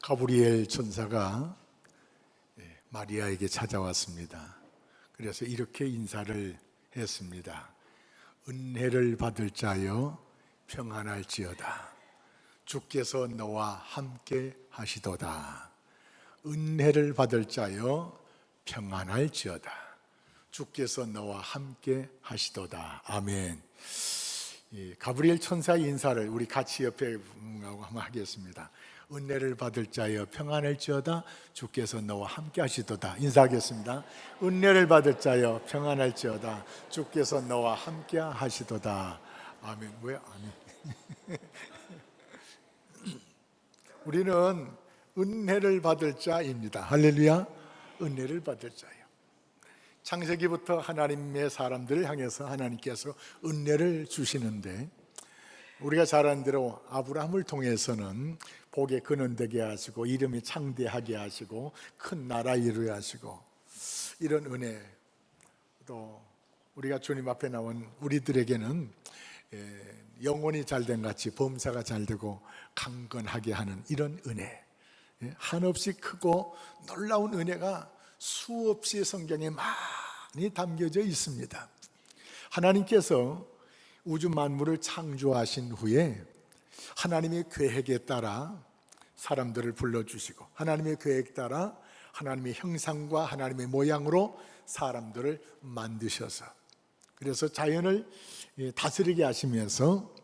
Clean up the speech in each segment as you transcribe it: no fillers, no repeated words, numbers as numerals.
가브리엘 천사가 마리아에게 찾아왔습니다. 그래서 이렇게 인사를 했습니다. 은혜를 받을 자여 평안할지어다. 주께서 너와 함께 하시도다. 은혜를 받을 자여 평안할지어다. 주께서 너와 함께 하시도다. 아멘. 가브리엘 천사의 인사를 우리 같이 옆에 한번 하겠습니다. 은혜를 받을 자여 평안할지어다. 주께서 너와 함께 하시도다. 인사하겠습니다. 은혜를 받을 자여 평안할지어다. 주께서 너와 함께 하시도다. 아멘. 왜 아멘? 우리는 은혜를 받을 자입니다. 할렐루야. 은혜를 받을 자예요. 창세기부터 하나님의 사람들을 향해서 하나님께서 은혜를 주시는데, 우리가 잘 아는 대로 아브라함을 통해서는 복의 근원 되게 하시고 이름이 창대하게 하시고 큰 나라 이루게 하시고, 이런 은혜, 또 우리가 주님 앞에 나온 우리들에게는 영혼이 잘된 같이 범사가 잘되고 강건하게 하는 이런 은혜, 한없이 크고 놀라운 은혜가 수없이 성경에 많이 담겨져 있습니다. 하나님께서 우주 만물을 창조하신 후에 하나님의 계획에 따라 사람들을 불러주시고, 하나님의 계획에 따라 하나님의 형상과 하나님의 모양으로 사람들을 만드셔서, 그래서 자연을 다스리게 하시면서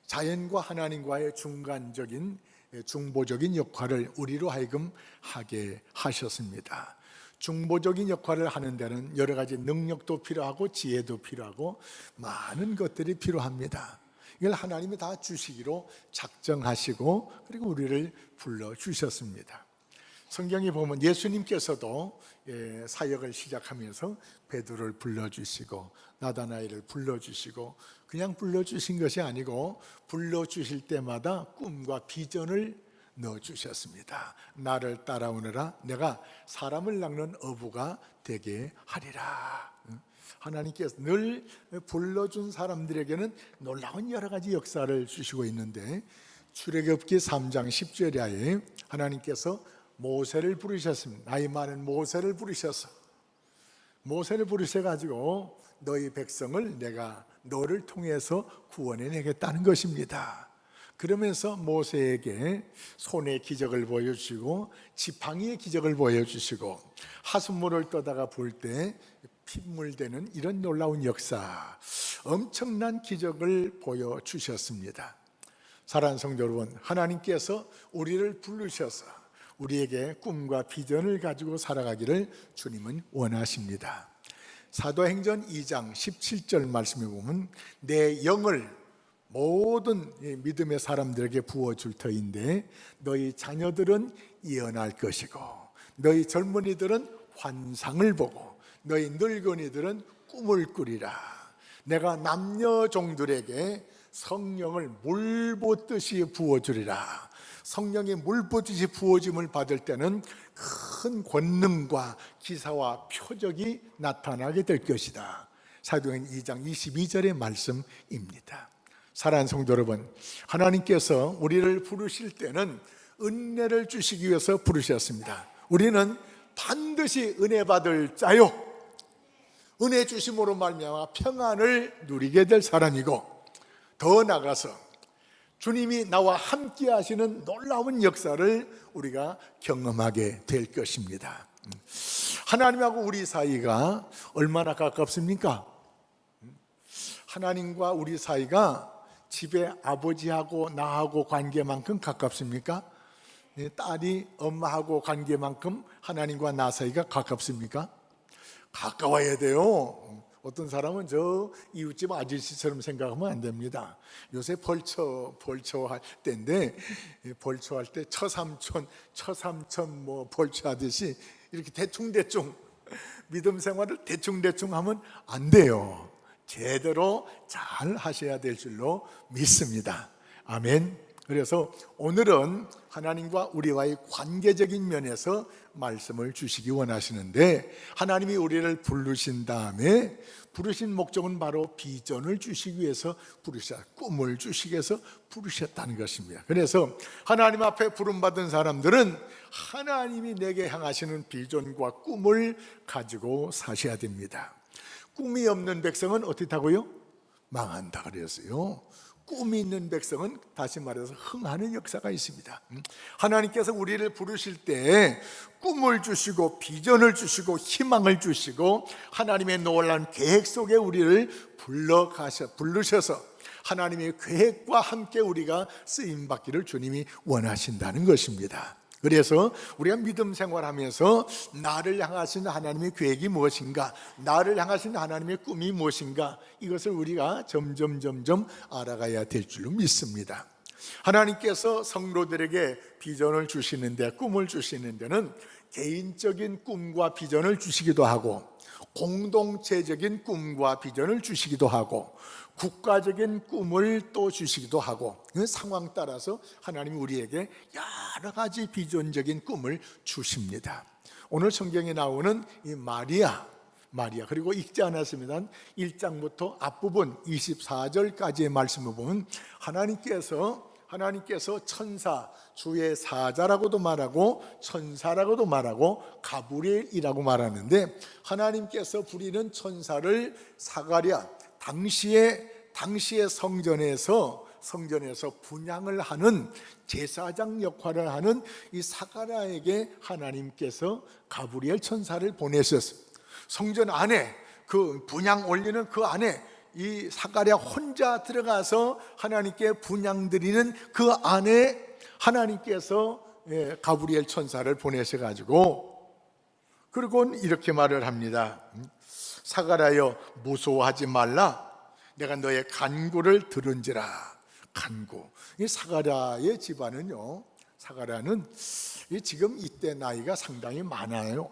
자연과 하나님과의 중간적인 중보적인 역할을 우리로 하여금 하게 하셨습니다. 중보적인 역할을 하는 데는 여러 가지 능력도 필요하고 지혜도 필요하고 많은 것들이 필요합니다. 이걸 하나님이 다 주시기로 작정하시고 그리고 우리를 불러주셨습니다. 성경에 보면 예수님께서도 사역을 시작하면서 베드로를 불러주시고 나다나엘을 불러주시고, 그냥 불러주신 것이 아니고 불러주실 때마다 꿈과 비전을 넣어주셨습니다. 나를 따라오너라, 내가 사람을 낚는 어부가 되게 하리라. 하나님께서 늘 불러준 사람들에게는 놀라운 여러 가지 역사를 주시고 있는데, 출애굽기 3장 10절에 하나님께서 모세를 부르셨습니다. 나이 많은 모세를 부르셔가지고 너희 백성을 내가 너를 통해서 구원해 내겠다는 것입니다. 그러면서 모세에게 손의 기적을 보여주시고 지팡이의 기적을 보여주시고 하숫물을 떠다가 볼 때 핏물되는 이런 놀라운 역사, 엄청난 기적을 보여주셨습니다. 사랑하는 성도 여러분, 하나님께서 우리를 부르셔서 우리에게 꿈과 비전을 가지고 살아가기를 주님은 원하십니다. 사도행전 2장 17절 말씀에 보면 내 영을 모든 믿음의 사람들에게 부어줄 터인데 너희 자녀들은 예언할 것이고 너희 젊은이들은 환상을 보고 너희 늙은이들은 꿈을 꾸리라. 내가 남녀 종들에게 성령을 물 붓듯이 부어주리라. 성령의 물 붓듯이 부어짐을 받을 때는 큰 권능과 기사와 표적이 나타나게 될 것이다. 사도행전 2장 22절의 말씀입니다. 사랑하는 성도 여러분, 하나님께서 우리를 부르실 때는 은혜를 주시기 위해서 부르셨습니다. 우리는 반드시 은혜 받을 자요, 은혜 주심으로 말미암아 평안을 누리게 될 사람이고, 더 나아가서 주님이 나와 함께 하시는 놀라운 역사를 우리가 경험하게 될 것입니다. 하나님하고 우리 사이가 얼마나 가깝습니까? 하나님과 우리 사이가 집에 아버지하고 나하고 관계만큼 가깝습니까? 딸이 엄마하고 관계만큼 하나님과 나 사이가 가깝습니까? 가까워야 돼요. 어떤 사람은 저 이웃집 아저씨처럼 생각하면 안 됩니다. 요새 벌초할 때인데, 벌초할 때 처삼촌 뭐 벌초하듯이 이렇게 대충 믿음 생활을 대충 하면 안 돼요. 제대로 잘 하셔야 될 줄로 믿습니다. 아멘. 그래서 오늘은 하나님과 우리와의 관계적인 면에서 말씀을 주시기 원하시는데, 하나님이 우리를 부르신 다음에 부르신 목적은 바로 비전을 주시기 위해서 부르셨다, 꿈을 주시기 위해서 부르셨다는 것입니다. 그래서 하나님 앞에 부름받은 사람들은 하나님이 내게 향하시는 비전과 꿈을 가지고 사셔야 됩니다. 꿈이 없는 백성은 어떻다고요? 망한다 그랬어요. 꿈이 있는 백성은 다시 말해서 흥하는 역사가 있습니다. 하나님께서 우리를 부르실 때 꿈을 주시고 비전을 주시고 희망을 주시고 하나님의 놀라운 계획 속에 우리를 부르셔서 하나님의 계획과 함께 우리가 쓰임받기를 주님이 원하신다는 것입니다. 그래서 우리가 믿음 생활하면서 나를 향하신 하나님의 계획이 무엇인가, 나를 향하신 하나님의 꿈이 무엇인가, 이것을 우리가 점점 알아가야 될 줄로 믿습니다. 하나님께서 성도들에게 비전을 주시는데, 꿈을 주시는 데는 개인적인 꿈과 비전을 주시기도 하고, 공동체적인 꿈과 비전을 주시기도 하고, 국가적인 꿈을 또 주시기도 하고, 그 상황 따라서 하나님이 우리에게 여러 가지 비전적인 꿈을 주십니다. 오늘 성경에 나오는 이 마리아, 그리고 읽지 않았습니다. 1장부터 앞부분 24절까지의 말씀을 보면 하나님께서 천사, 주의 사자라고도 말하고 천사라고도 말하고 가브리엘이라고 말하는데, 하나님께서 부리는 천사를 사가랴, 당시의 성전에서 분향을 하는 제사장 역할을 하는 이 사가랴에게 하나님께서 가브리엘 천사를 보내셨어요. 성전 안에, 그 분향 올리는 그 안에 이 사가랴 혼자 들어가서 하나님께 분향 드리는 그 안에 하나님께서 가브리엘 천사를 보내셔가지고, 그리고 이렇게 말을 합니다. 사가랴여, 무서워하지 말라. 내가 너의 간구를 들은지라. 간구. 이 사가랴의 집안은요, 사가랴는 지금 이때 나이가 상당히 많아요.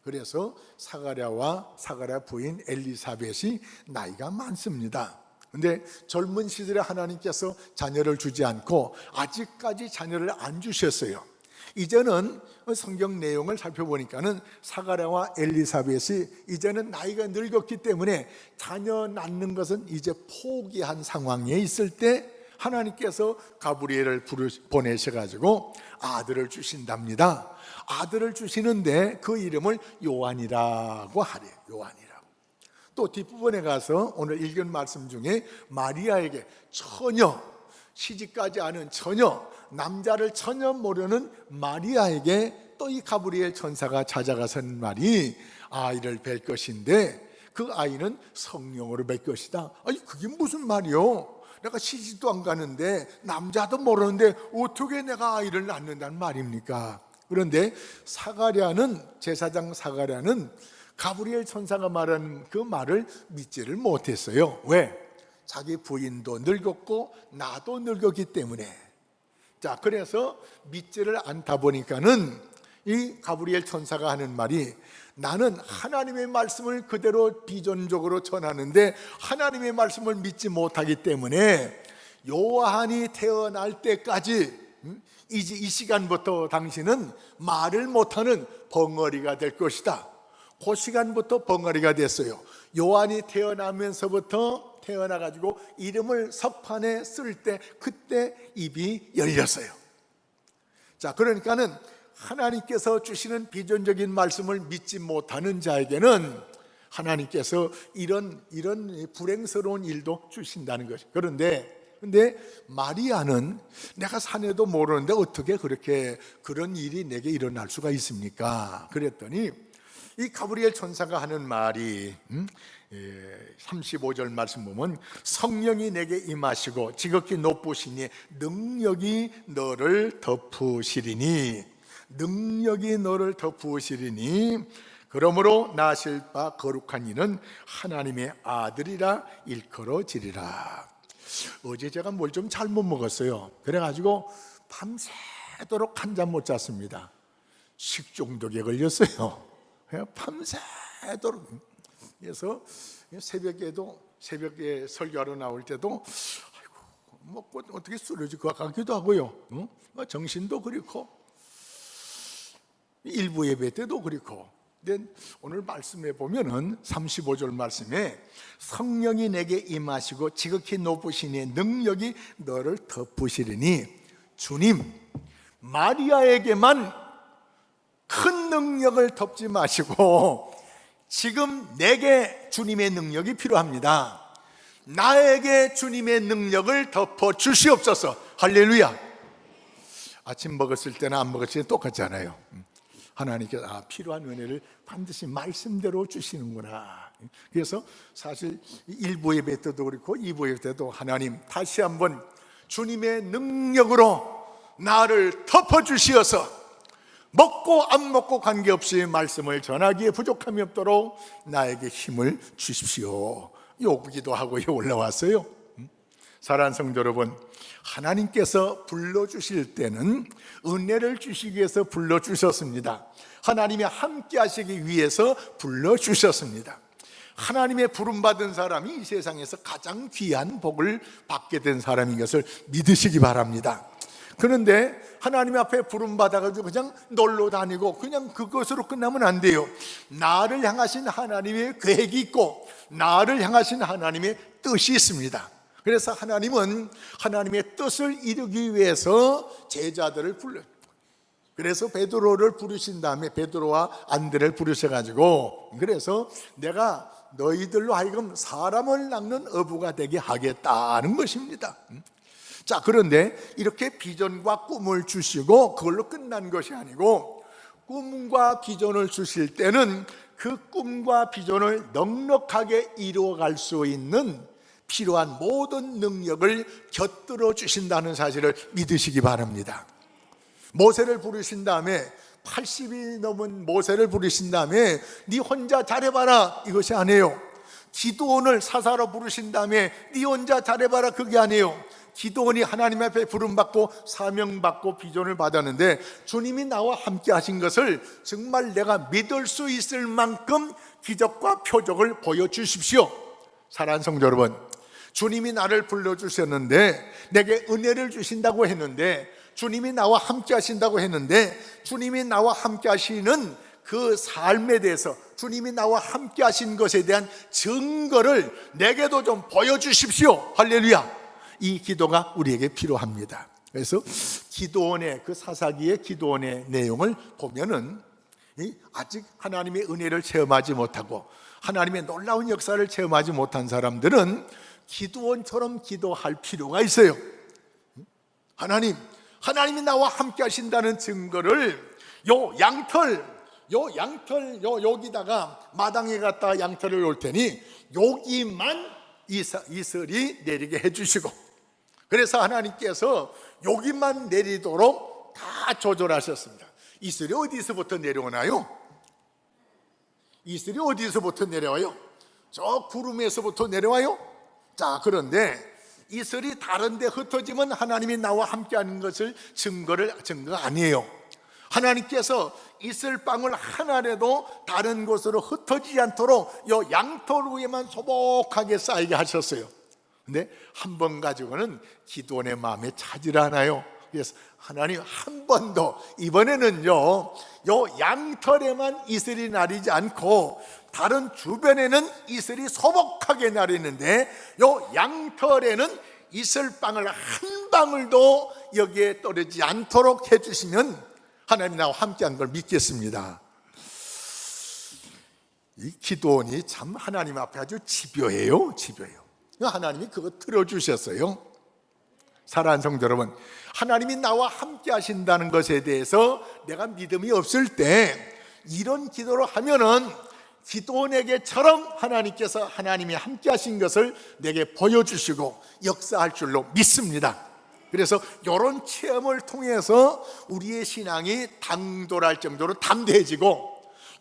그래서 사가랴와 사가랴 부인 엘리사벳이 나이가 많습니다. 근데 젊은 시절에 하나님께서 자녀를 주지 않고 아직까지 자녀를 안 주셨어요. 이제는 성경 내용을 살펴보니까는 사가랴와 엘리사벳이 이제는 나이가 늙었기 때문에 자녀 낳는 것은 이제 포기한 상황에 있을 때 하나님께서 가브리엘을 보내셔가지고 아들을 주신답니다. 아들을 주시는데 그 이름을 요한이라고 하래요. 요한이라고. 또 뒷부분에 가서 오늘 읽은 말씀 중에 마리아에게 처녀, 시집가지 않은 처녀, 남자를 전혀 모르는 마리아에게 또 이 가브리엘 천사가 찾아가서는 말이, 아이를 뵐 것인데 그 아이는 성령으로 뵐 것이다. 아니, 그게 무슨 말이요? 내가 시집도 안 가는데 남자도 모르는데 어떻게 내가 아이를 낳는다는 말입니까? 그런데 제사장 사가랴는 가브리엘 천사가 말한 그 말을 믿지를 못했어요. 왜? 자기 부인도 늙었고 나도 늙었기 때문에. 자, 그래서 믿지를 않다 보니까는 이 가브리엘 천사가 하는 말이, 나는 하나님의 말씀을 그대로 비전적으로 전하는데 하나님의 말씀을 믿지 못하기 때문에 요한이 태어날 때까지 이 시간부터 당신은 말을 못하는 벙어리가 될 것이다. 그 시간부터 벙어리가 됐어요. 요한이 태어나면서부터 태어나가지고 이름을 석판에 쓸 때 그때 입이 열렸어요. 자, 그러니까는 하나님께서 주시는 비전적인 말씀을 믿지 못하는 자에게는 하나님께서 이런 불행스러운 일도 주신다는 것이. 근데 마리아는 내가 사내도 모르는데 어떻게 그런 일이 내게 일어날 수가 있습니까? 그랬더니 이 가브리엘 천사가 하는 말이 35절 말씀 보면, 성령이 내게 임하시고 지극히 높으시니 능력이 너를 덮으시리니, 그러므로 나실 바 거룩한 이는 하나님의 아들이라 일컬어지리라. 어제 제가 뭘 좀 잘못 먹었어요. 그래가지고 밤새도록 한 잠 못 잤습니다. 식중독에 걸렸어요. 밤새도록. 그래서 새벽에 설교하러 나올 때도 먹고 어떻게 쓰러질 것 같기도 하고요. 정신도 그렇고 일부 예배 때도 그렇고. 근데 오늘 말씀에 보면은 35절 말씀에 성령이 내게 임하시고 지극히 높으신 이의 능력이 너를 덮으시리니, 주님 마리아에게만 큰 능력을 덮지 마시고 지금 내게 주님의 능력이 필요합니다. 나에게 주님의 능력을 덮어 주시옵소서. 할렐루야. 아침 먹었을 때나 안 먹었을 때는 똑같잖아요. 하나님께서 필요한 은혜를 반드시 말씀대로 주시는구나. 그래서 사실 1부 예배 때도 그렇고 2부 예배 때도 하나님 다시 한번 주님의 능력으로 나를 덮어주시어서 먹고 안 먹고 관계없이 말씀을 전하기에 부족함이 없도록 나에게 힘을 주십시오. 요구기도 하고 올라왔어요. 사랑하는 성도 여러분, 하나님께서 불러주실 때는 은혜를 주시기 위해서 불러주셨습니다. 하나님이 함께 하시기 위해서 불러주셨습니다. 하나님의 부름받은 사람이 이 세상에서 가장 귀한 복을 받게 된 사람인 것을 믿으시기 바랍니다. 그런데 하나님 앞에 부름받아가지고 그냥 놀러 다니고 그냥 그것으로 끝나면 안 돼요. 나를 향하신 하나님의 계획이 있고 나를 향하신 하나님의 뜻이 있습니다. 그래서 하나님은 하나님의 뜻을 이루기 위해서 제자들을 불러요. 그래서 베드로를 부르신 다음에 베드로와 안드레를 부르셔가지고, 그래서 내가 너희들로 하여금 사람을 낚는 어부가 되게 하겠다는 것입니다. 자, 그런데 이렇게 비전과 꿈을 주시고 그걸로 끝난 것이 아니고, 꿈과 비전을 주실 때는 그 꿈과 비전을 넉넉하게 이루어갈 수 있는 필요한 모든 능력을 곁들여 주신다는 사실을 믿으시기 바랍니다. 모세를 부르신 다음에 80이 넘은 모세를 부르신 다음에 네 혼자 잘해봐라 이것이 아니에요. 기드온을 사사로 부르신 다음에 네 혼자 잘해봐라 그게 아니에요. 기드온이 하나님 앞에 부름받고 사명받고 비전을 받았는데 주님이 나와 함께 하신 것을 정말 내가 믿을 수 있을 만큼 기적과 표적을 보여주십시오. 사랑하는 성도 여러분, 주님이 나를 불러주셨는데, 내게 은혜를 주신다고 했는데, 주님이 나와 함께 하신다고 했는데, 주님이 나와 함께 하시는 그 삶에 대해서, 주님이 나와 함께 하신 것에 대한 증거를 내게도 좀 보여주십시오. 할렐루야. 이 기도가 우리에게 필요합니다. 그래서 기도원의 그 사사기의 기도원의 내용을 보면은 아직 하나님의 은혜를 체험하지 못하고 하나님의 놀라운 역사를 체험하지 못한 사람들은 기도원처럼 기도할 필요가 있어요. 하나님이 나와 함께 하신다는 증거를 여기다가 마당에 갖다가 양털을 놓을 테니 여기만 이슬이 내리게 해주시고, 그래서 하나님께서 여기만 내리도록 다 조절하셨습니다. 이슬이 어디서부터 내려오나요? 이슬이 어디서부터 내려와요? 저 구름에서부터 내려와요? 자, 그런데 이슬이 다른 데 흩어지면 하나님이 나와 함께하는 것을 증거 아니에요. 하나님께서 이슬방울 하나라도 다른 곳으로 흩어지지 않도록 이 양털 위에만 소복하게 쌓이게 하셨어요. 근데 한 번 가지고는 기도원의 마음에 차질 않아요. 그래서 하나님 한 번 더, 이번에는요 요 양털에만 이슬이 나리지 않고 다른 주변에는 이슬이 소복하게 나리는데 요 양털에는 이슬방울 한 방울도 여기에 떨어지지 않도록 해주시면 하나님이 나와 함께한 걸 믿겠습니다. 이 기도원이 참 하나님 앞에 아주 집요해요. 하나님이 그거 틀어주셨어요. 사랑하는 성도 여러분, 하나님이 나와 함께 하신다는 것에 대해서 내가 믿음이 없을 때 이런 기도를 하면은 기도원에게처럼 하나님께서 하나님이 함께 하신 것을 내게 보여주시고 역사할 줄로 믿습니다. 그래서 이런 체험을 통해서 우리의 신앙이 당돌할 정도로 담대해지고,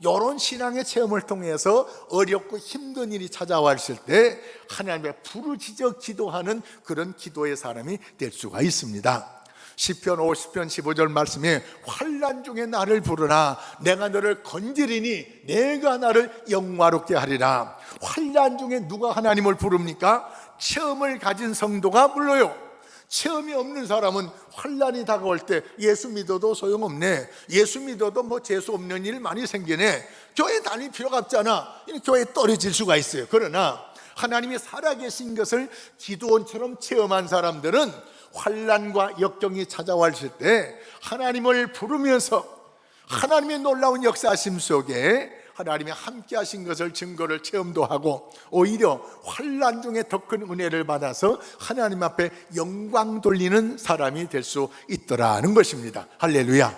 이런 신앙의 체험을 통해서 어렵고 힘든 일이 찾아왔을 때 하나님의 부르짖어 기도하는 그런 기도의 사람이 될 수가 있습니다. 시편 50편 15절 말씀에 환난 중에 나를 부르라, 내가 너를 건지리니 내가 나를 영화롭게 하리라. 환난 중에 누가 하나님을 부릅니까? 체험을 가진 성도가 불러요. 체험이 없는 사람은 환난이 다가올 때 예수 믿어도 소용없네, 예수 믿어도 뭐 재수 없는 일 많이 생기네, 교회 다닐 필요가 없잖아, 교회에 떨어질 수가 있어요. 그러나 하나님이 살아계신 것을 기도원처럼 체험한 사람들은 환난과 역경이 찾아왔을 때 하나님을 부르면서 하나님의 놀라운 역사하심 속에 하나님이 함께 하신 것을 증거를 체험도 하고, 오히려 환난 중에 더 큰 은혜를 받아서 하나님 앞에 영광 돌리는 사람이 될 수 있더라는 것입니다. 할렐루야.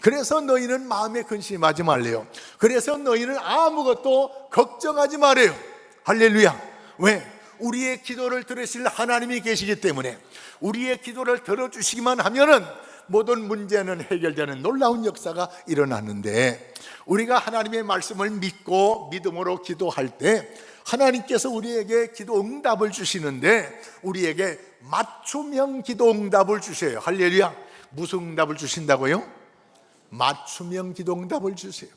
그래서 너희는 마음에 근심하지 말래요. 그래서 너희는 아무것도 걱정하지 말아요. 할렐루야. 왜? 우리의 기도를 들으실 하나님이 계시기 때문에, 우리의 기도를 들어주시기만 하면은 모든 문제는 해결되는 놀라운 역사가 일어났는데, 우리가 하나님의 말씀을 믿고 믿음으로 기도할 때 하나님께서 우리에게 기도 응답을 주시는데, 우리에게 맞춤형 기도 응답을 주세요. 할렐루야. 무슨 응답을 주신다고요? 맞춤형 기도 응답을 주세요.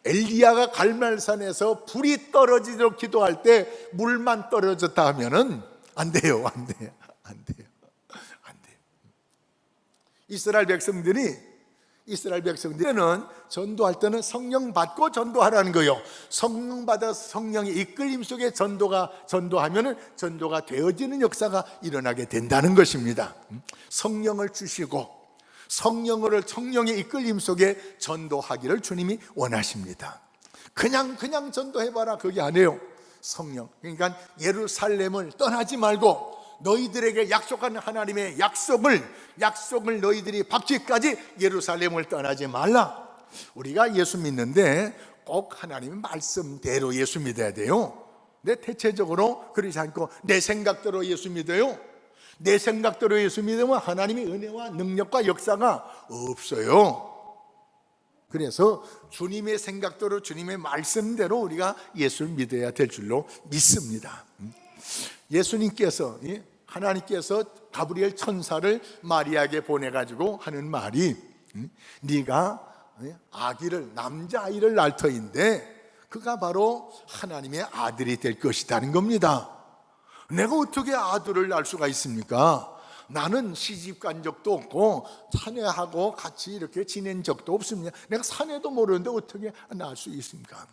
엘리야가 갈멜산에서 불이 떨어지도록 기도할 때 물만 떨어졌다 하면은 안 돼요. 이스라엘 백성들은 전도할 때는 성령 받고 전도하라는 거예요. 성령 받아서 성령의 이끌림 속에 전도하면은 전도가 되어지는 역사가 일어나게 된다는 것입니다. 성령을 주시고 성령의 이끌림 속에 전도하기를 주님이 원하십니다. 그냥 전도해봐라, 그게 아니에요. 성령, 그러니까 예루살렘을 떠나지 말고 너희들에게 약속한 하나님의 약속을 너희들이 받기까지 예루살렘을 떠나지 말라. 우리가 예수 믿는데 꼭 하나님의 말씀대로 예수 믿어야 돼요. 근데 대체적으로 그러지 않고 내 생각대로 예수 믿어요. 내 생각대로 예수 믿으면 하나님의 은혜와 능력과 역사가 없어요. 그래서 주님의 생각대로, 주님의 말씀대로 우리가 예수를 믿어야 될 줄로 믿습니다. 예수님께서, 하나님께서 가브리엘 천사를 마리아에게 보내가지고 하는 말이, 네가 남자아이를 낳을 터인데 그가 바로 하나님의 아들이 될 것이라는 겁니다. 내가 어떻게 아들을 낳을 수가 있습니까? 나는 시집 간 적도 없고 사내하고 같이 이렇게 지낸 적도 없습니다. 내가 사내도 모르는데 어떻게 낳을 수 있습니까?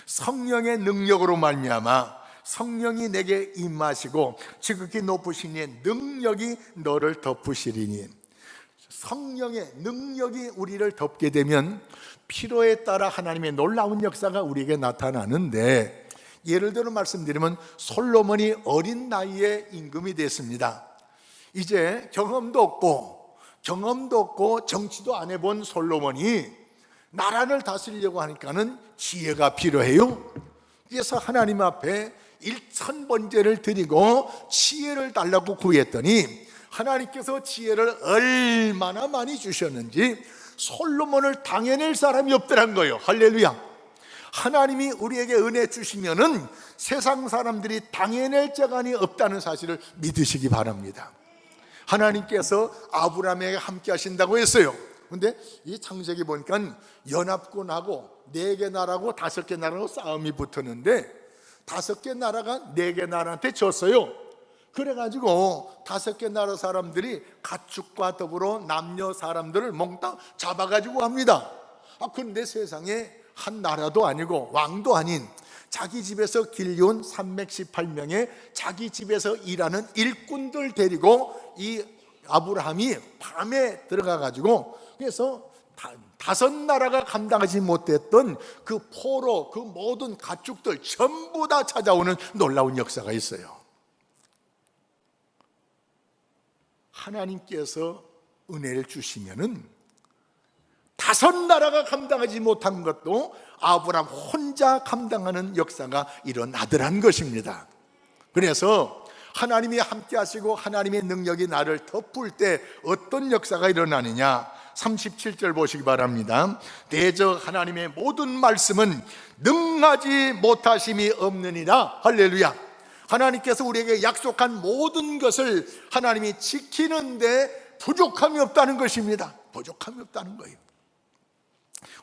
성령의 능력으로 말미암아 성령이 내게 임하시고 지극히 높으신 이의 능력이 너를 덮으시리니, 성령의 능력이 우리를 덮게 되면 필요에 따라 하나님의 놀라운 역사가 우리에게 나타나는데, 예를 들어 말씀드리면 솔로몬이 어린 나이에 임금이 됐습니다. 이제 경험도 없고 정치도 안 해본 솔로몬이 나라를 다스리려고 하니까는 지혜가 필요해요. 그래서 하나님 앞에 1000번제를 드리고 지혜를 달라고 구했더니 하나님께서 지혜를 얼마나 많이 주셨는지 솔로몬을 당해낼 사람이 없더란 거예요. 할렐루야. 하나님이 우리에게 은혜 주시면은 세상 사람들이 당해낼 자간이 없다는 사실을 믿으시기 바랍니다. 하나님께서 아브라함에게 함께 하신다고 했어요. 근데 이 창세기 보니까 연합군하고 4개 나라고 5개 나라고 싸움이 붙었는데 5개 나라가 4개 나라한테 졌어요. 그래가지고 5개 나라 사람들이 가축과 더불어 남녀 사람들을 몽땅 잡아가지고 합니다. 그런데 세상에 한 나라도 아니고 왕도 아닌 자기 집에서 길려온 318명의 자기 집에서 일하는 일꾼들 데리고 이 아브라함이 밤에 들어가가지고, 그래서 5 나라가 감당하지 못했던 그 포로, 그 모든 가축들 전부 다 찾아오는 놀라운 역사가 있어요. 하나님께서 은혜를 주시면은 5 나라가 감당하지 못한 것도 아브라함 혼자 감당하는 역사가 일어나더란 것입니다. 그래서 하나님이 함께 하시고 하나님의 능력이 나를 덮을 때 어떤 역사가 일어나느냐, 37절 보시기 바랍니다. 대적 하나님의 모든 말씀은 능하지 못하심이 없느니라. 할렐루야. 하나님께서 우리에게 약속한 모든 것을 하나님이 지키는데 부족함이 없다는 것입니다. 부족함이 없다는 거예요.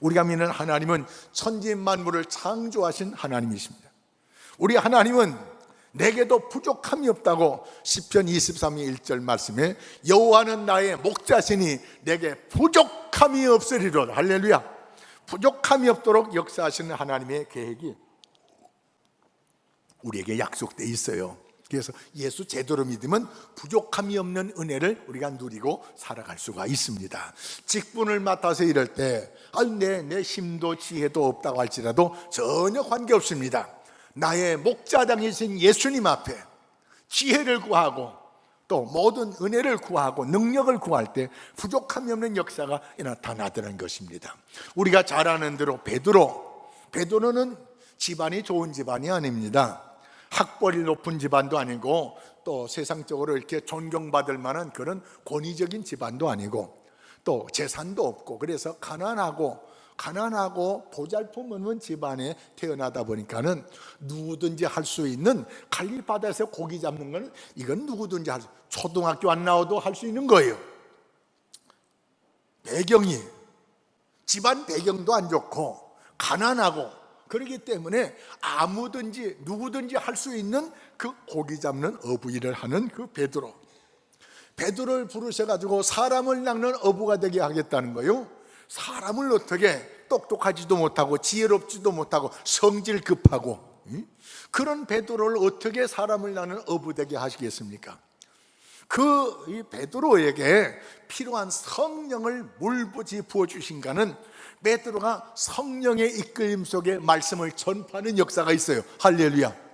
우리가 믿는 하나님은 천지 만물을 창조하신 하나님이십니다. 우리 하나님은 내게도 부족함이 없다고 시편 23편 1절 말씀에 여호와는 나의 목자시니 내게 부족함이 없으리로다. 할렐루야. 부족함이 없도록 역사하시는 하나님의 계획이 우리에게 약속되어 있어요. 그래서 예수 제대로 믿으면 부족함이 없는 은혜를 우리가 누리고 살아갈 수가 있습니다. 직분을 맡아서 이럴 때 내 힘도 지혜도 없다고 할지라도 전혀 관계없습니다. 나의 목자장이신 예수님 앞에 지혜를 구하고 또 모든 은혜를 구하고 능력을 구할 때 부족함이 없는 역사가 나타나더라는 것입니다. 우리가 잘 아는 대로 베드로는 집안이 좋은 집안이 아닙니다. 학벌이 높은 집안도 아니고 또 세상적으로 이렇게 존경받을 만한 그런 권위적인 집안도 아니고 또 재산도 없고 그래서 가난하고 보잘품 없는 집안에 태어나다 보니까는 누구든지 할 수 있는 갈릴 바다에서 고기 잡는 건 이건 누구든지 초등학교 안 나와도 할 수 있는 거예요. 집안 배경도 안 좋고 가난하고 그렇기 때문에 누구든지 할 수 있는 그 고기 잡는 어부일을 하는 그 베드로를 부르셔가지고 사람을 낚는 어부가 되게 하겠다는 거예요. 사람을 어떻게 똑똑하지도 못하고 지혜롭지도 못하고 성질 급하고 그런 베드로를 어떻게 사람을 낚는 어부 되게 하시겠습니까? 이 베드로에게 필요한 성령을 물부지 부어주신가는 베드로가 성령의 이끌림 속에 말씀을 전파하는 역사가 있어요. 할렐루야.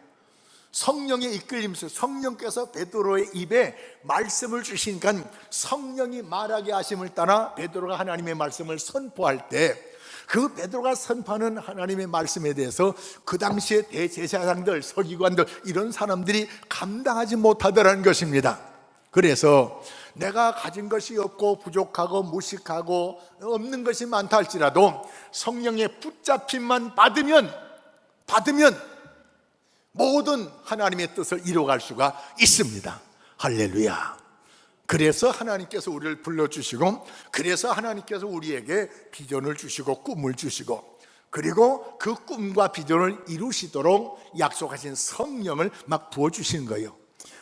성령의 이끌림 속 성령께서 베드로의 입에 말씀을 주시니까 성령이 말하게 하심을 따라 베드로가 하나님의 말씀을 선포할 때 그 베드로가 선포하는 하나님의 말씀에 대해서 그 당시에 대제사장들, 서기관들 이런 사람들이 감당하지 못하더라는 것입니다. 그래서 내가 가진 것이 없고 부족하고 무식하고 없는 것이 많다 할지라도 성령의 붙잡힘만 받으면 모든 하나님의 뜻을 이루어갈 수가 있습니다. 할렐루야. 그래서 하나님께서 우리를 불러주시고 그래서 하나님께서 우리에게 비전을 주시고 꿈을 주시고 그리고 그 꿈과 비전을 이루시도록 약속하신 성령을 막 부어주시는 거예요.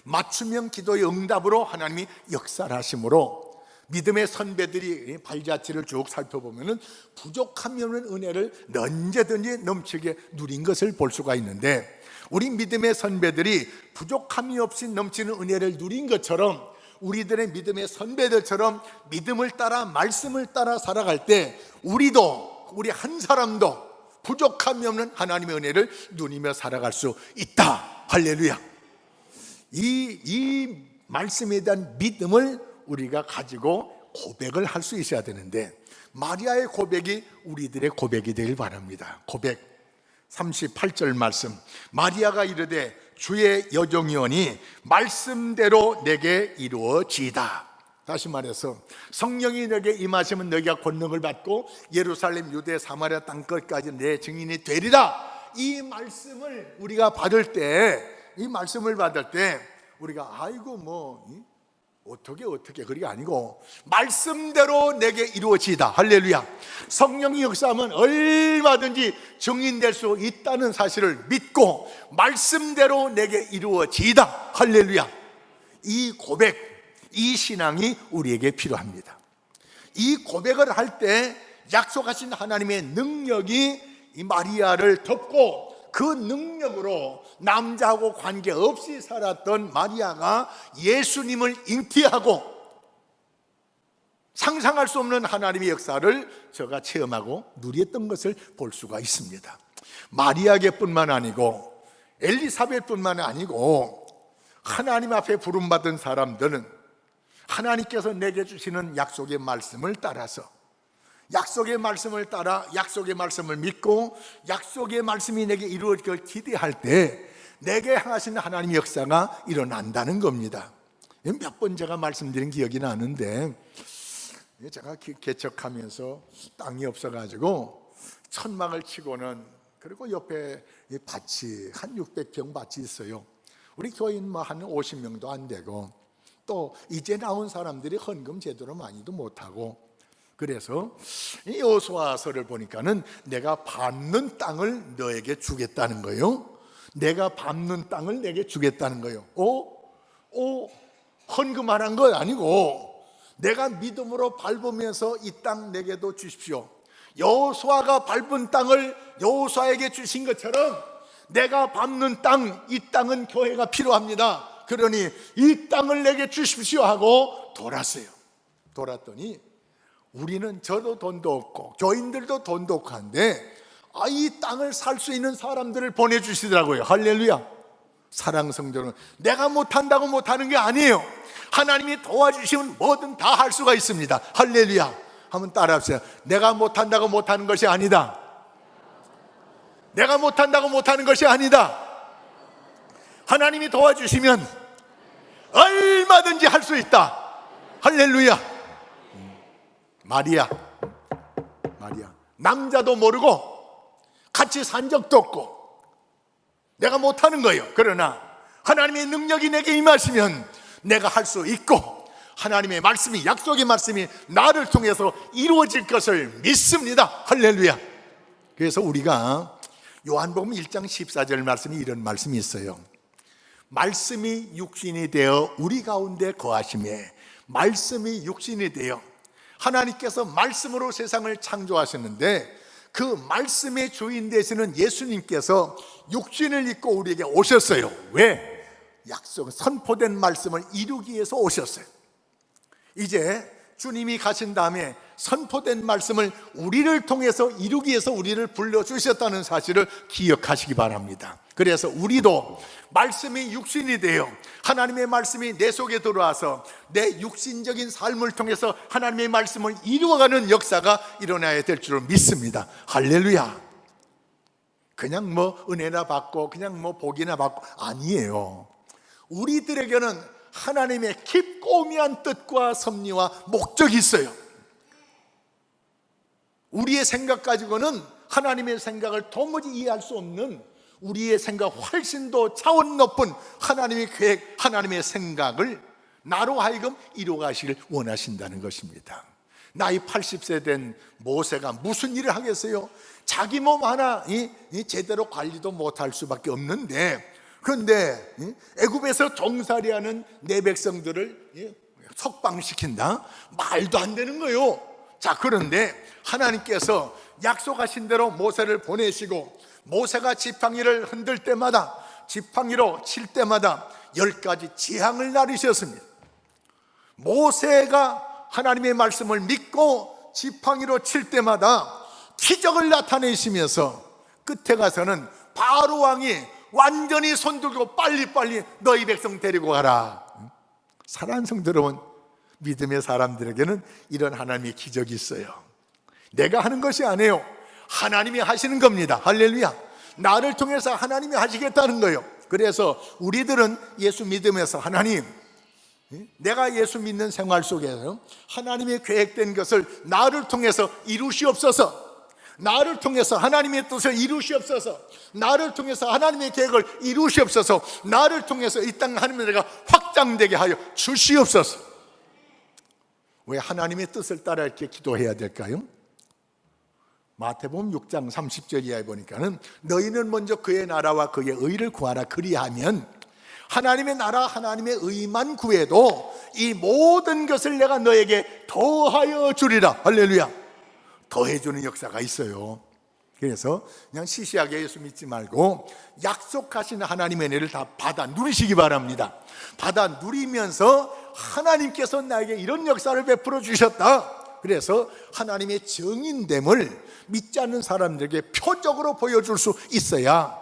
맞춤형 기도의 응답으로 하나님이 역사를 하심으로 믿음의 선배들이 발자취를 쭉 살펴보면 부족함이 없는 은혜를 언제든지 넘치게 누린 것을 볼 수가 있는데 우리 믿음의 선배들이 부족함이 없이 넘치는 은혜를 누린 것처럼 우리들의 믿음의 선배들처럼 믿음을 따라 말씀을 따라 살아갈 때 우리 한 사람도 부족함이 없는 하나님의 은혜를 누리며 살아갈 수 있다. 할렐루야. 이 말씀에 대한 믿음을 우리가 가지고 고백을 할 수 있어야 되는데 마리아의 고백이 우리들의 고백이 되길 바랍니다. 고백 38절 말씀. 마리아가 이르되 주의 여종이오니 말씀대로 내게 이루어지이다. 다시 말해서 성령이 내게 임하시면 너희가 권능을 받고 예루살렘, 유대, 사마리아 땅끝까지 내 증인이 되리라. 이 말씀을 우리가 받을 때 우리가 어떻게 그게 아니고 말씀대로 내게 이루어지이다. 할렐루야. 성령이 역사하면 얼마든지 증인될 수 있다는 사실을 믿고 말씀대로 내게 이루어지이다. 할렐루야. 이 고백, 이 신앙이 우리에게 필요합니다. 이 고백을 할 때 약속하신 하나님의 능력이 이 마리아를 덮고 그 능력으로 남자하고 관계없이 살았던 마리아가 예수님을 잉태하고 상상할 수 없는 하나님의 역사를 저가 체험하고 누렸던 것을 볼 수가 있습니다. 마리아게뿐만 아니고 엘리사벳뿐만 아니고 하나님 앞에 부름받은 사람들은 하나님께서 내게 주시는 약속의 말씀을 따라서 약속의 말씀을 따라 약속의 말씀을 믿고 약속의 말씀이 내게 이루어질 걸 기대할 때 내게 향하시는 하나님의 역사가 일어난다는 겁니다. 몇 번 제가 말씀드린 기억이 나는데 제가 개척하면서 땅이 없어가지고 천막을 치고는 그리고 옆에 밭이 한 600평 밭이 있어요. 우리 교인 한 50명도 안 되고 또 이제 나온 사람들이 헌금 제대로 많이도 못하고 그래서 이 여호수아서를 보니까는 내가 받는 땅을 너에게 주겠다는 거예요. 내가 밟는 땅을 내게 주겠다는 거예요. 헌금하는 거 아니고 내가 믿음으로 밟으면서 이 땅 내게도 주십시오. 여호수아가 밟은 땅을 여호수아에게 주신 것처럼 내가 밟는 땅, 이 땅은 교회가 필요합니다. 그러니 이 땅을 내게 주십시오 하고 돌았어요. 돌았더니 우리는 저도 돈도 없고 교인들도 돈도 없고 한데 이 땅을 살 수 있는 사람들을 보내주시더라고요. 할렐루야. 사랑 성도는 내가 못한다고 못하는 게 아니에요. 하나님이 도와주시면 뭐든 다 할 수가 있습니다. 할렐루야. 한번 따라합시다. 내가 못한다고 못하는 것이 아니다. 내가 못한다고 못하는 것이 아니다. 하나님이 도와주시면 얼마든지 할 수 있다. 할렐루야. 마리아 남자도 모르고 같이 산 적도 없고 내가 못하는 거예요. 그러나 하나님의 능력이 내게 임하시면 내가 할 수 있고 하나님의 말씀이, 약속의 말씀이 나를 통해서 이루어질 것을 믿습니다. 할렐루야. 그래서 우리가 요한복음 1장 14절 말씀이 이런 말씀이 있어요. 말씀이 육신이 되어 우리 가운데 거하심에, 말씀이 육신이 되어 하나님께서 말씀으로 세상을 창조하셨는데 그 말씀의 주인 되시는 예수님께서 육신을 입고 우리에게 오셨어요. 왜? 약속, 선포된 말씀을 이루기 위해서 오셨어요. 이제 주님이 가신 다음에 선포된 말씀을 우리를 통해서 이루기 위해서 우리를 불러주셨다는 사실을 기억하시기 바랍니다. 그래서 우리도 말씀이 육신이 되어 하나님의 말씀이 내 속에 들어와서 내 육신적인 삶을 통해서 하나님의 말씀을 이루어가는 역사가 일어나야 될 줄 믿습니다. 할렐루야. 그냥 은혜나 받고 그냥 복이나 받고 아니에요. 우리들에게는 하나님의 깊고 오미한 뜻과 섭리와 목적이 있어요. 우리의 생각 가지고는 하나님의 생각을 도무지 이해할 수 없는, 우리의 생각 훨씬 더 차원 높은 하나님의 계획, 하나님의 생각을 나로 하여금 이루어가시길 원하신다는 것입니다. 나이 80세 된 모세가 무슨 일을 하겠어요? 자기 몸 하나 제대로 관리도 못할 수밖에 없는데, 그런데 애굽에서 종살이하는 내 백성들을 석방시킨다? 말도 안 되는 거예요. 자, 그런데 하나님께서 약속하신 대로 모세를 보내시고 모세가 지팡이를 흔들 때마다, 지팡이로 칠 때마다 10가지 재앙을 나르셨습니다. 모세가 하나님의 말씀을 믿고 지팡이로 칠 때마다 기적을 나타내시면서 끝에 가서는 바로 왕이 완전히 손들고 빨리빨리 너희 백성 데리고 가라. 사랑하는 성도 여러분, 믿음의 사람들에게는 이런 하나님의 기적이 있어요. 내가 하는 것이 아니에요. 하나님이 하시는 겁니다. 할렐루야. 나를 통해서 하나님이 하시겠다는 거예요. 그래서 우리들은 예수 믿으면서 하나님, 내가 예수 믿는 생활 속에서 하나님의 계획된 것을 나를 통해서 이루시옵소서. 나를 통해서 하나님의 뜻을 이루시옵소서. 나를 통해서 하나님의 계획을 이루시옵소서. 나를 통해서 이 땅 하나님의 나라가 확장되게 하여 주시옵소서. 왜 하나님의 뜻을 따라 이렇게 기도해야 될까요? 마태복음 6장 30절 이하에 보니까는 너희는 먼저 그의 나라와 그의 의를 구하라. 그리하면 하나님의 나라, 하나님의 의만 구해도 이 모든 것을 내가 너에게 더하여 주리라. 할렐루야. 더해주는 역사가 있어요. 그래서 그냥 시시하게 예수 믿지 말고 약속하신 하나님의 은혜를 다 받아 누리시기 바랍니다. 받아 누리면서 하나님께서 나에게 이런 역사를 베풀어 주셨다. 그래서 하나님의 정인됨을 믿지 않는 사람들에게 표적으로 보여줄 수 있어야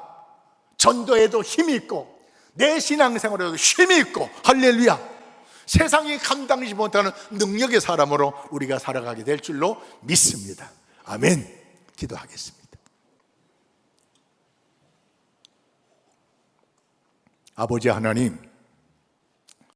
전도에도 힘이 있고 내 신앙생활에도 힘이 있고, 할렐루야, 세상이 감당하지 못하는 능력의 사람으로 우리가 살아가게 될 줄로 믿습니다. 아멘. 기도하겠습니다. 아버지 하나님,